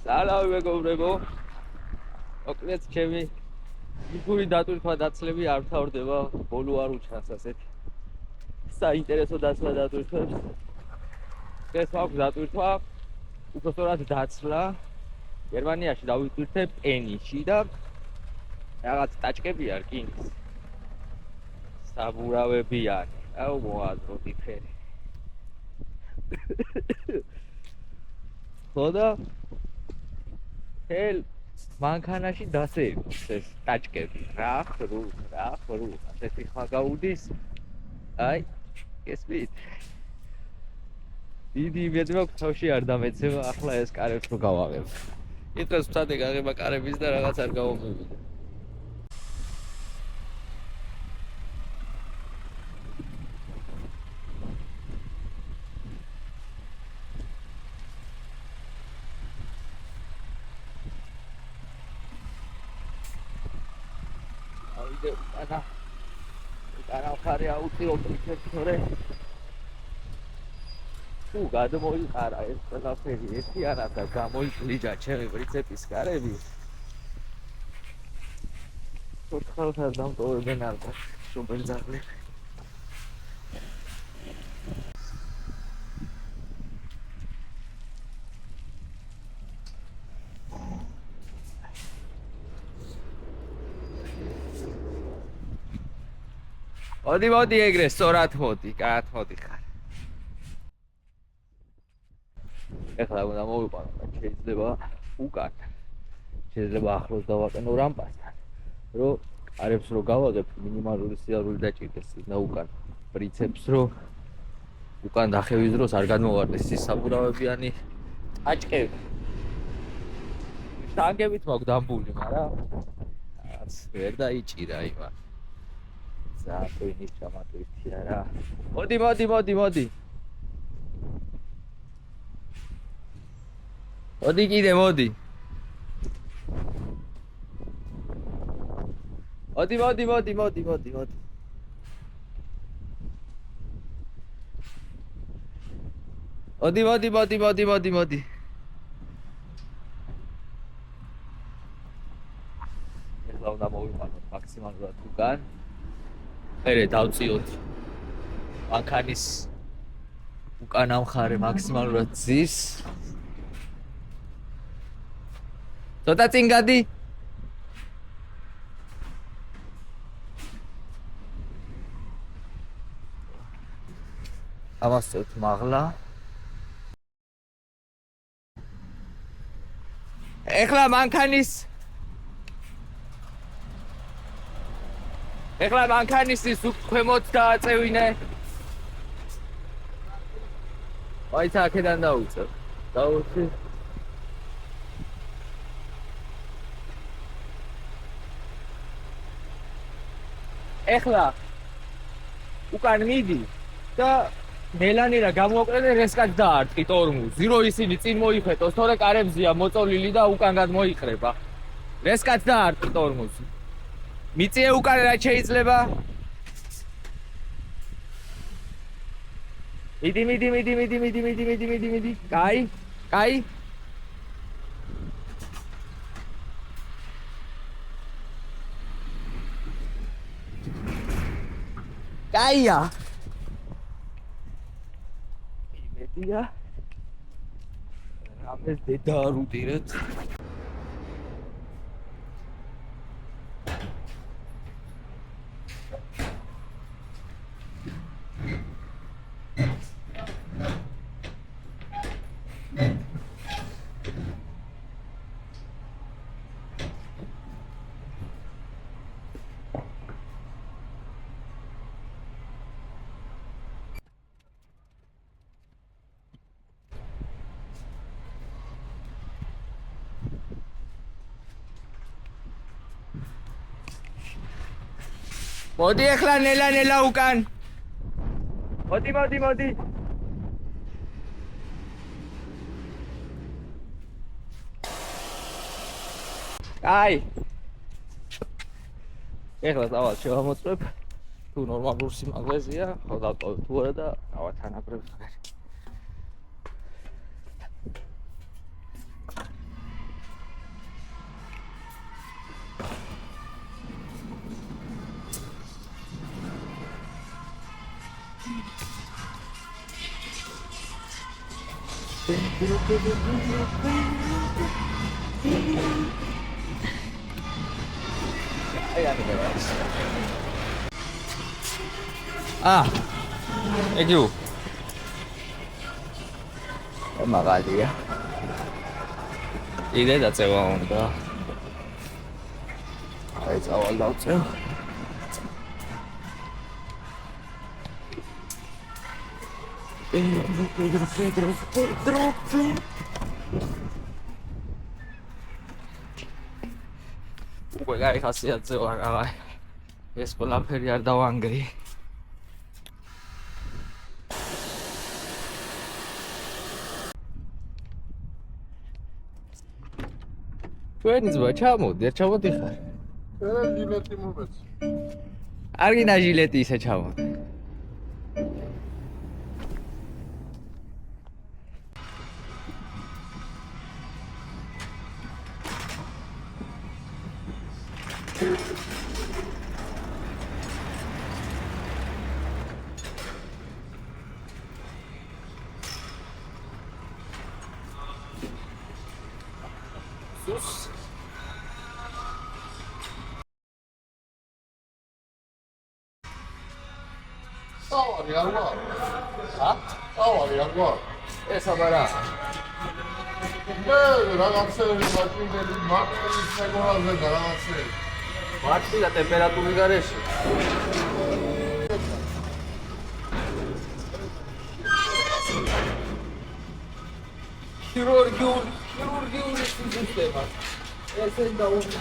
სალამი მეგობრებო. ოკლეთ ჩემი იგური დატვირთვა დაცლები არ ვთავრდება, ბოლო არ უჩანს ასეთი საინტერესო დაცლა დატვირთვებს. ეს მაქვს დატვირთვა, უბრალოდ დაცლა გერმანიაში დავიტვირთე პენიში და რაღაც ტაჭკები არ კინგს. საბურავები არ. აუ მოაძროდი ფერი. ხოდა ჰელ მანქანაში დასეირნოს ეს ტაჭკები. რა ხრუ, ასეთი ხმა გაუდის. აი, გესმით? დიდი იმედი მაქვს თავში არ დამეცემა, ახლა ეს კარებს რო გავაღებ. იტყვის ვთადე გაღება კარების და რაღაც არ გავომივიდა. Ana ხარი აუწიოთ თორე თუ გადმოიყარა ეს ყველაფერი ერთიანად და გამოიჭრიჯა ჩემი პრინციპის კარები თოთხალთან დამტოვებენ ალბათ სუპერძაღლები მოდი ეგრე სწორად მოდი, კაც მოდი ხარ. ეხლა უნდა მოვიყვანო და შეიძლება უკან. შეიძლება ახლოს დავაყენო რამპასთან. რომ კარებს რო გავაგებ მინიმალური სიარული დაჭირდეს და უკან. პრინციპს რო უკან დახევის დროს არ განმოვარდეს ის საბურავებიანი აჭკები. ტანგებით მაქვს დამბული, მაგრამ რაღაც ვერ დაიჭირა იმან. ზაფენის ჩამატვირთია რა. მოდი. მოდი. კიდე მოდი. მოდი. ეხლა უნდა მოვიყვანოთ მაქსიმალურად უკან. ერე დავწიოთ მანქანის უკანა მხარე მაქსიმალურად ძის. ცოტა წინ გადი. ავასწევთ მაღლა. ეხლა მანქანის ის ქვემოთ დააწევინე. აი აქედან დაუწევ. დაუწევ. ეხლა უკან მიდი და მელანირა გამოვაკრენე რესკაც დაარტყი ტორმუზი. რო ისინი წინ მოიხეტოს, თორე კარებზია მოწოლილი და უკან გადმოიყრება. რესკაც დაარტყი ტორმუზი. მიწიე უკან რა შეიძლება? მიდი. კაი. კაია. იმედია. რამეს დედა არ უდირეთ. მოდი ეხლა ნელა უკან. მოდი. აი. ეხლა დავალ შევამოწმებ. თუ ნორმალურ სიმაღლეზეა, ხო დავტოვებ თუ არა და დავათანაბრებ. ეგ იუ მაგალია იდე დაწევა უნდა აი წავალ დავწევ Pedro უკვე გაიხასიათზე ვარ აღარ ეს ყველაფერი არ დავანგრი ჩვენი ძმა ჩამოდი არ ჩამოდიხარ რა ჟილეტი მომეც არ გინდა ჟილეტი ისე ჩამოდი წავარი არ ვარ ა? წავარი არ ვარ ეს აბარა მე რაღაცები მაჭინდები მარტის მეგონაზე და რაღაცები მარტი და ტემპერატურის გარეშე ქირურგიული სისტემა ესე დაუწყო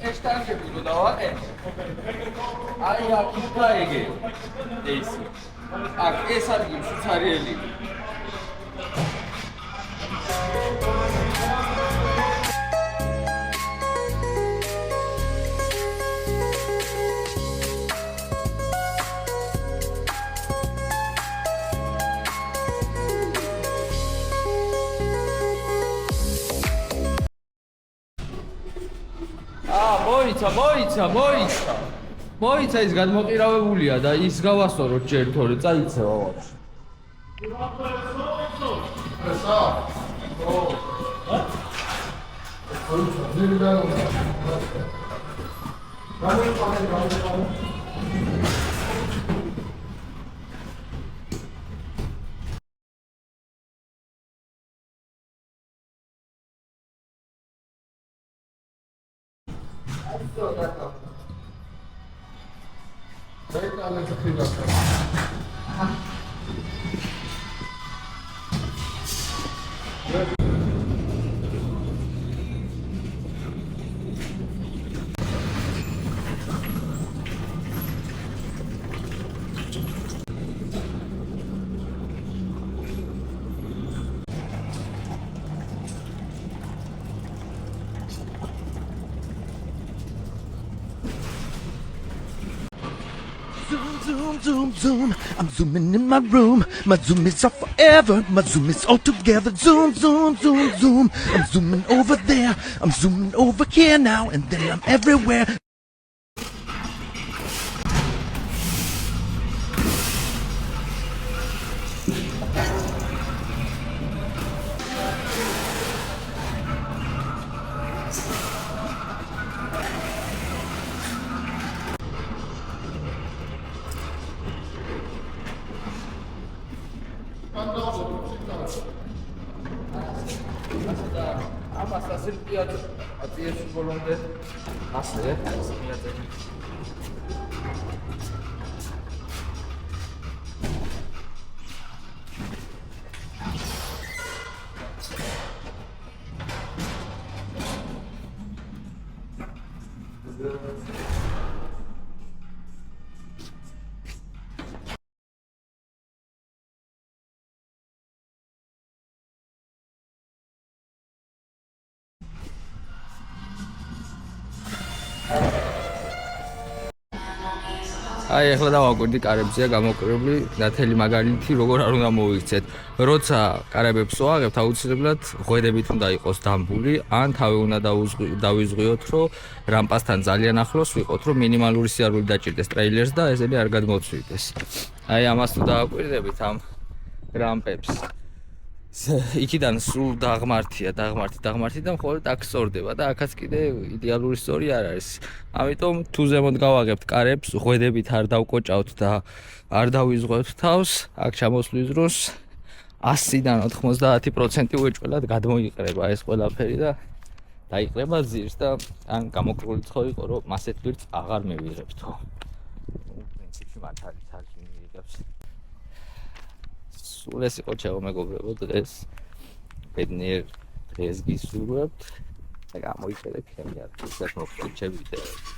Eştargı bunu da var ya. Ay ya kuta ege. Neyse. Ak esar gibi şu tarihli. მოიცა ის გადმოყირავებულია და ის გავასწოროთ ჯერ თორე წაიცევა ვაფშე. ესა Zoom, zoom, zoom. I'm zooming in my room. My zoom is off forever. My zoom is all together. Zoom, zoom, zoom, zoom. I'm zooming over there. I'm zooming over here now. And then I'm everywhere. ასე პიაძა აწიეს ბოლომდე ასე პიაძა აი ახლა დავაკვირდი კარებზეა გამოკვირვებული ნათელი მაგალითი როგორ არ უნდა მოიქცეთ. როცა კარებებს ვაღებთ აუცილებლად ღვედებით უნდა იყოს დამბული ან თავი უნდა დავიზღვიოთ რომ რამპასთან ძალიან ახლოს ვიყოთ რომ მინიმალური სიარული დაჭირდეს ტრეილერს და ესენი არ გადმოცვიდეს. აი ამას თუ დავაკვირდებით ამ რამპებს იქიდან სულ დაღმართია და მხოლოდ აქ სწორდება და აქაც კიდე იდეალური სწორი არ არის. ამიტომ თუ ზემოთ გავაღებთ კარებს, ღვედებით არ დავკოჭავთ და არ დავიზღვევთ თავს, აქ ჩამოსვლის დროს 100-დან 90% უეჭველად გადმოიყრება ეს ყველაფერი და დაიყრება ძირს და ან გამოკვირვებიც ხო იყო რომ მასეთ ვირც აღარ მივიღებთო. პრინციპში მართალიც არ მივიღებს. სულ ეს იყო ჩემო მეგობრებო დღეს ბედნიერ დღეს გისურვებთ და გამოიხედეთ ჩემი არქივს და მოხდეთ ჩემი ვიდეოები.